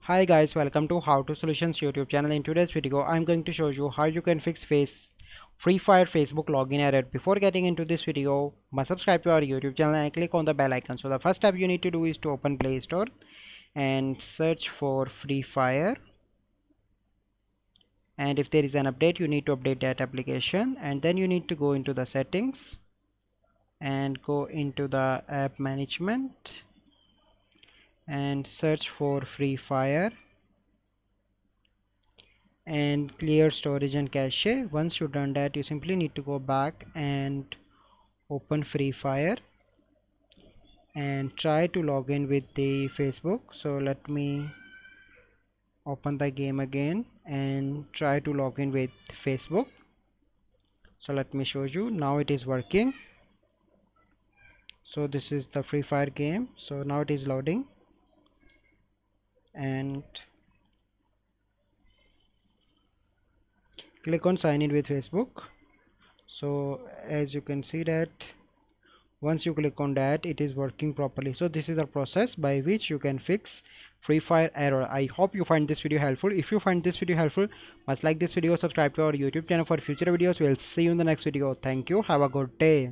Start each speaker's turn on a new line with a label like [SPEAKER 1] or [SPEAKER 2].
[SPEAKER 1] Hi guys, welcome to How to Solutions YouTube channel. In today's video, I'm going to show you how you can fix Free Fire Facebook login error. Before getting into this video, must subscribe to our YouTube channel and click on the bell icon. So the first step you need to do is to open Play Store and search for Free Fire. And if there is an update, you need to update that application. And then you need to go into the settings and go into the app management and search for Free Fire and clear storage and cache. Once you've done that, you simply need to go back and open Free Fire and try to log in with the Facebook. So let me open the game again and try to log in with Facebook. So let me show you. Now it is working. So this is the Free Fire game. So now it is loading and click on sign in with Facebook. So as you can see that once you click on that, it is working properly. So this is the process by which you can fix Free Fire error. I hope you find this video helpful. If you find this video helpful, must like this video, subscribe to our YouTube channel for future videos. We'll see you in the next video. Thank you. Have a good day.